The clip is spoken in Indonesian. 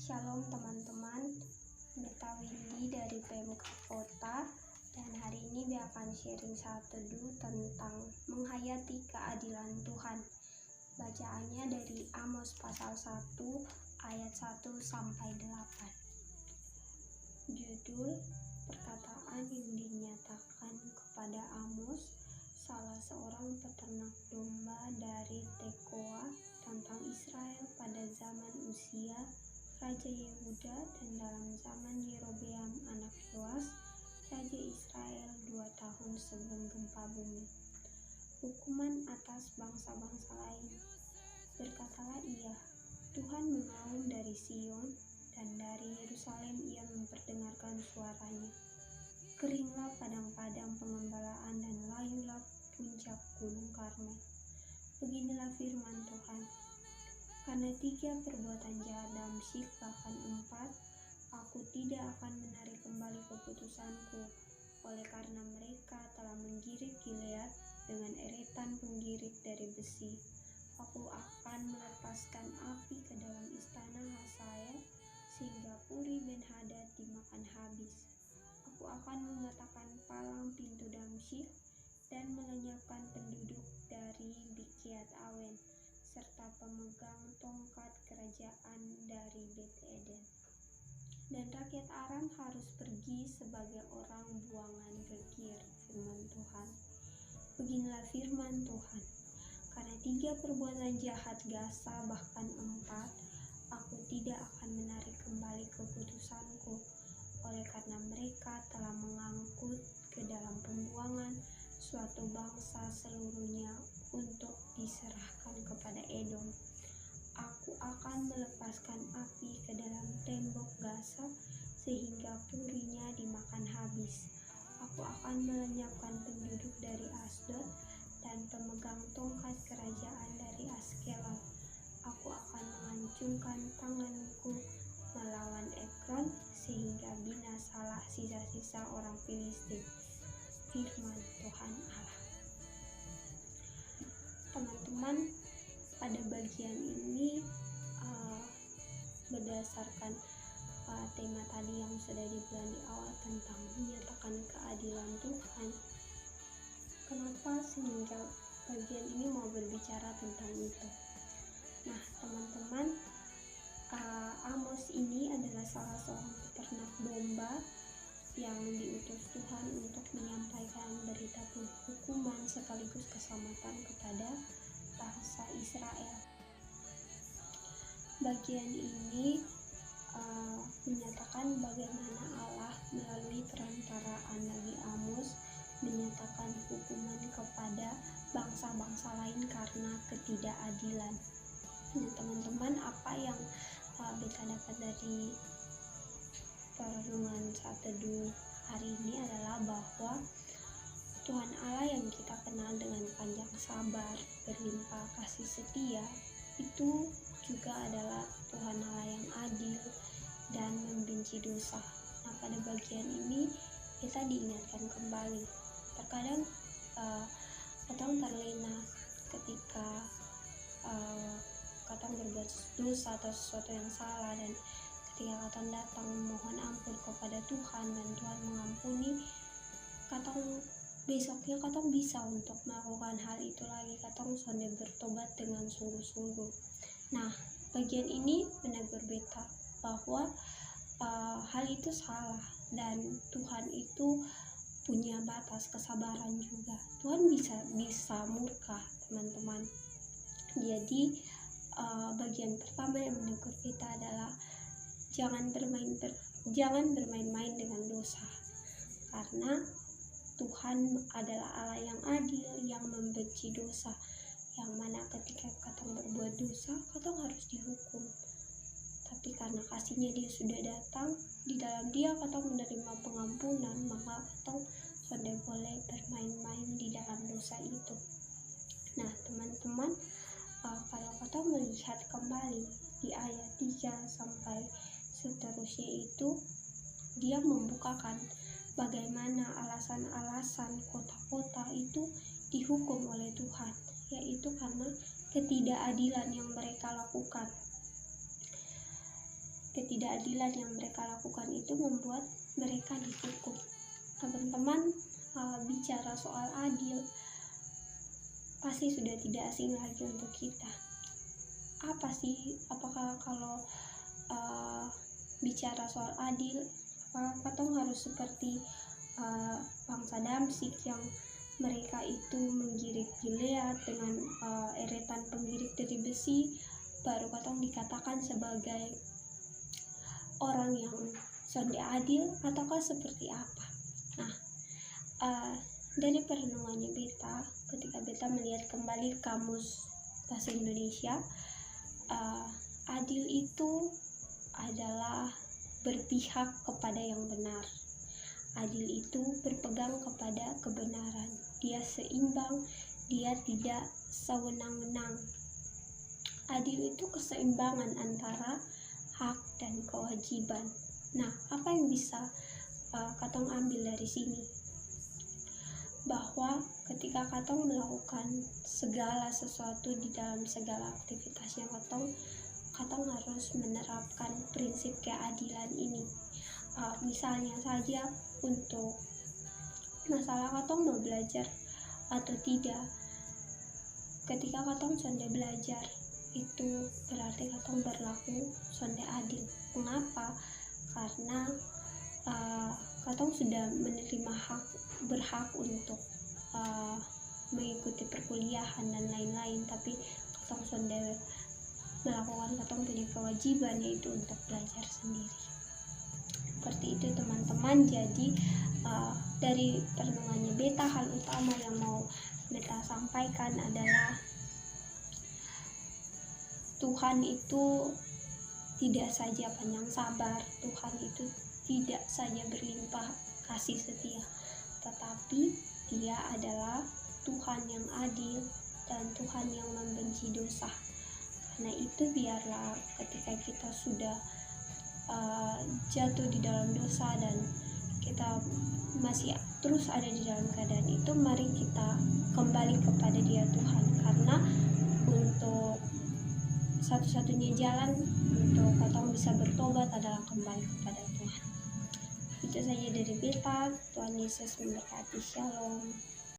Shalom teman-teman, Beta Windy dari PMK Kota, dan hari ini Beta akan sharing satu teduh tentang menghayati keadilan Tuhan. Bacaannya dari Amos pasal 1 ayat 1 sampai 8. Judul perkataan yang dinyatakan kepada Amos, salah seorang peternak domba dari Tekoa, tentang Israel pada zaman Usia Raja Yehuda dan dalam zaman Yerobeam anak Yoas Raja Israel 2 tahun sebelum gempa bumi. Hukuman atas bangsa-bangsa lain. Berkatalah ia, Tuhan mengaum dari Sion, dan dari Yerusalem ia memperdengarkan suaranya. Keringlah padang-padang pengembalaan dan layulah puncak gunung Karmel. Beginilah firman Tuhan. Karena 3 perbuatan jahat Damsyik, bahkan 4, aku tidak akan menarik kembali keputusanku. Oleh karena mereka telah menggirik Gilead dengan eretan penggirik dari besi, aku akan melepaskan api ke dalam istana Hazael, sehingga Puri Ben-Hadad dimakan habis. Aku akan mengatakan palang pintu Damsyik dan melenyapkan penduduk dari Bikiat Awen, serta pemegang tongkat kerajaan dari Bet Eden. Dan rakyat Aram harus pergi sebagai orang buangan berkir, firman Tuhan. Beginilah firman Tuhan. Karena 3 perbuatan jahat Gasa, bahkan 4, aku tidak akan menarik kembali keputusanku. Oleh karena mereka telah mengangkut ke dalam pembuangan suatu bangsa seluruhnya untuk diserahkan kepada Edom. Aku akan melepaskan api ke dalam tembok Gasa sehingga purinya dimakan habis. Aku akan melenyapkan penduduk dari Asdod dan pemegang tongkat kerajaan dari Askelon. Aku akan mengacungkan tanganku melawan Ekron sehingga binasalah sisa-sisa orang Filistin. Firman Tuhan Allah. Teman-teman, pada bagian ini berdasarkan tema tadi yang sudah dibilang di awal tentang menyatakan keadilan Tuhan, kenapa sehingga bagian ini mau berbicara tentang itu? Nah teman-teman, Amos ini adalah salah seorang peternak domba yang diutus Tuhan untuk menyampaikan berita hukuman sekaligus keselamatan kepada bangsa Israel. Bagian ini menyatakan bagaimana Allah melalui perantaraan Nabi Amos menyatakan hukuman kepada bangsa-bangsa lain karena ketidakadilan. Nah teman-teman, apa yang Beta dapat dari perenungan saat teduh hari ini adalah bahwa Tuhan Allah yang kita kenal dengan panjang sabar, berlimpah kasih setia, itu juga adalah Tuhan Allah yang adil dan membenci dosa. Nah pada bagian ini kita diingatkan kembali. Terkadang kadang terlena ketika kadang berbuat dosa atau sesuatu yang salah, dan ketika kadang datang memohon ampun kepada Tuhan dan Tuhan mengampuni, kadang besoknya kadang bisa untuk melakukan hal itu lagi, kadang sudah bertobat dengan sungguh-sungguh. Nah bagian ini menegur Beta bahwa hal itu salah dan Tuhan itu punya batas kesabaran juga. Tuhan bisa murka teman-teman. Jadi bagian pertama yang menegur kita adalah jangan bermain-main dengan dosa, karena Tuhan adalah Allah yang adil, yang membenci dosa, yang mana ketika katong berbuat dosa, katong harus dihukum. Tapi karena kasihnya Dia sudah datang, di dalam Dia katong menerima pengampunan, maka katong sudah boleh bermain-main di dalam dosa itu. Nah teman-teman, kalau katong melihat kembali di ayat 3 sampai seterusnya itu, dia membukakan bagaimana alasan-alasan kota-kota itu dihukum oleh Tuhan, yaitu karena ketidakadilan yang mereka lakukan. ketidakadilan yang mereka lakukan itu membuat mereka dikutuk. Teman-teman, bicara soal adil pasti sudah tidak asing lagi untuk kita. Apakah kalau bicara soal adil, apakah katong harus seperti bangsa Damsik yang mereka itu menggirik Gilead dengan eretan penggirik dari besi, baru katong dikatakan sebagai orang yang sonde adil, ataukah seperti apa? Nah, dari perenungannya beta, ketika beta melihat kembali kamus bahasa Indonesia, adil itu adalah berpihak kepada yang benar. Adil itu berpegang kepada kebenaran. Dia seimbang, dia tidak sewenang-wenang. Adil itu keseimbangan antara hak dan kewajiban. Nah, apa yang bisa katong ambil dari sini? Bahwa ketika katong melakukan segala sesuatu di dalam segala aktivitas yang katong harus menerapkan prinsip keadilan ini. Misalnya saja untuk masalah katong mau belajar atau tidak, ketika katong sonde belajar itu berarti katong berlaku sonde adil. Mengapa? Karena katong sudah menerima berhak untuk mengikuti perkuliahan dan lain-lain, tapi katong sonde melakukan katong punya kewajiban, yaitu untuk belajar sendiri. Seperti itu teman-teman. Jadi dari perenungannya beta, hal utama yang mau beta sampaikan adalah Tuhan itu tidak saja panjang sabar, Tuhan itu tidak saja berlimpah kasih setia, tetapi Dia adalah Tuhan yang adil dan Tuhan yang membenci dosa. Karena itu biarlah ketika kita sudah jatuh di dalam dosa dan kita masih terus ada di dalam keadaan itu, mari kita kembali kepada Dia Tuhan, karena untuk satu-satunya jalan untuk katong bisa bertobat adalah kembali kepada Tuhan. Itu saja dari beta. Tuhan Yesus memberkati. Shalom.